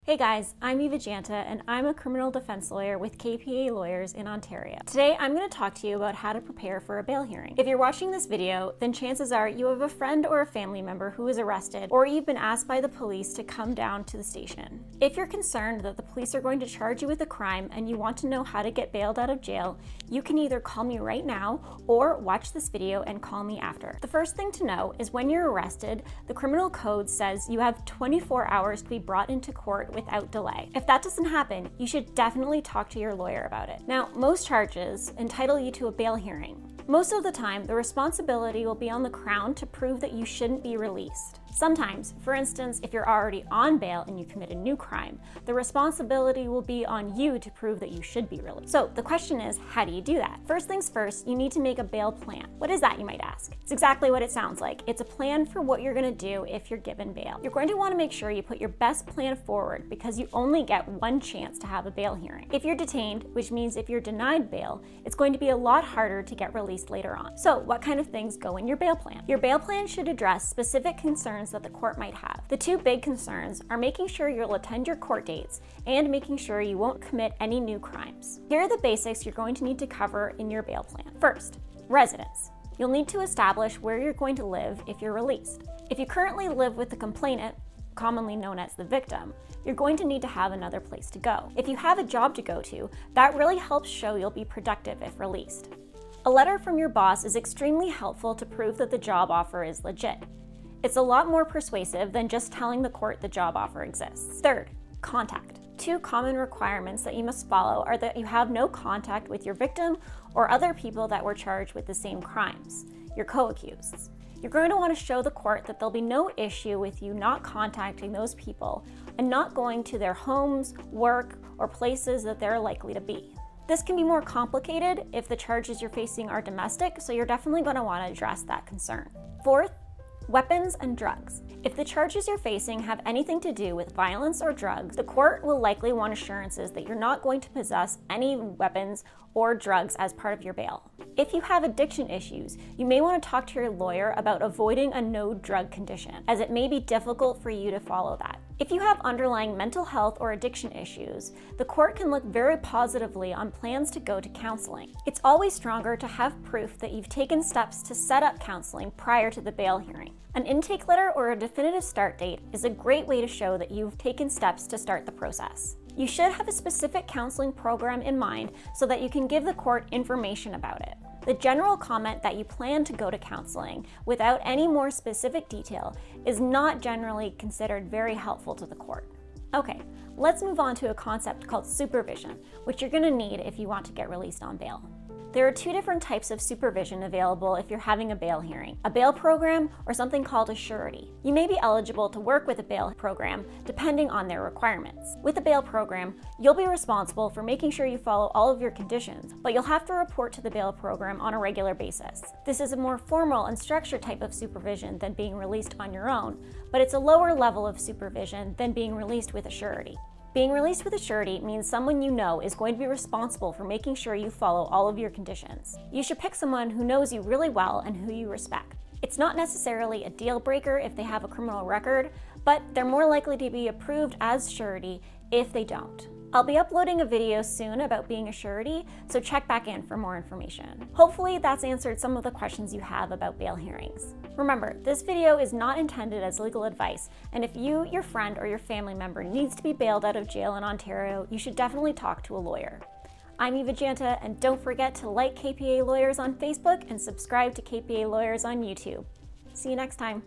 Hey guys, I'm Eva Janta and I'm a criminal defense lawyer with KPA Lawyers in Ontario. Today I'm going to talk to you about how to prepare for a bail hearing. If you're watching this video, then chances are you have a friend or a family member who is arrested, or you've been asked by the police to come down to the station. If you're concerned that the police are going to charge you with a crime and you want to know how to get bailed out of jail, you can either call me right now or watch this video and call me after. The first thing to know is when you're arrested, the criminal code says you have 24 hours to be brought into court without delay. If that doesn't happen, you should definitely talk to your lawyer about it. Now, most charges entitle you to a bail hearing. Most of the time, the responsibility will be on the Crown to prove that you shouldn't be released. Sometimes, for instance, if you're already on bail and you commit a new crime, the responsibility will be on you to prove that you should be released. So the question is, how do you do that? First things first, you need to make a bail plan. What is that, you might ask? It's exactly what it sounds like. It's a plan for what you're going to do if you're given bail. You're going to want to make sure you put your best plan forward because you only get one chance to have a bail hearing. If you're detained, which means if you're denied bail, it's going to be a lot harder to get released later on. So what kind of things go in your bail plan? Your bail plan should address specific concerns that the court might have. The two big concerns are making sure you'll attend your court dates and making sure you won't commit any new crimes. Here are the basics you're going to need to cover in your bail plan. First, residence. You'll need to establish where you're going to live if you're released. If you currently live with the complainant, commonly known as the victim, you're going to need to have another place to go. If you have a job to go to, that really helps show you'll be productive if released. A letter from your boss is extremely helpful to prove that the job offer is legit. It's a lot more persuasive than just telling the court the job offer exists. Third, contact. Two common requirements that you must follow are that you have no contact with your victim or other people that were charged with the same crimes, your co-accuseds. You're going to want to show the court that there'll be no issue with you not contacting those people and not going to their homes, work, or places that they're likely to be. This can be more complicated if the charges you're facing are domestic, so you're definitely going to want to address that concern. Fourth, weapons and drugs. If the charges you're facing have anything to do with violence or drugs, the court will likely want assurances that you're not going to possess any weapons or drugs as part of your bail. If you have addiction issues, you may want to talk to your lawyer about avoiding a no-drug condition, as it may be difficult for you to follow that. If you have underlying mental health or addiction issues, the court can look very positively on plans to go to counseling. It's always stronger to have proof that you've taken steps to set up counseling prior to the bail hearing. An intake letter or a definitive start date is a great way to show that you've taken steps to start the process. You should have a specific counseling program in mind so that you can give the court information about it. The general comment that you plan to go to counseling without any more specific detail is not generally considered very helpful to the court. Okay, let's move on to a concept called supervision, which you're going to need if you want to get released on bail. There are two different types of supervision available if you're having a bail hearing, a bail program or something called a surety. You may be eligible to work with a bail program depending on their requirements. With a bail program, you'll be responsible for making sure you follow all of your conditions, but you'll have to report to the bail program on a regular basis. This is a more formal and structured type of supervision than being released on your own, but it's a lower level of supervision than being released with a surety. Being released with a surety means someone you know is going to be responsible for making sure you follow all of your conditions. You should pick someone who knows you really well and who you respect. It's not necessarily a deal breaker if they have a criminal record, but they're more likely to be approved as surety if they don't. I'll be uploading a video soon about being a surety, so check back in for more information. Hopefully that's answered some of the questions you have about bail hearings. Remember, this video is not intended as legal advice, and if you, your friend, or your family member needs to be bailed out of jail in Ontario, you should definitely talk to a lawyer. I'm Eva Janta, and don't forget to like KPA Lawyers on Facebook and subscribe to KPA Lawyers on YouTube. See you next time.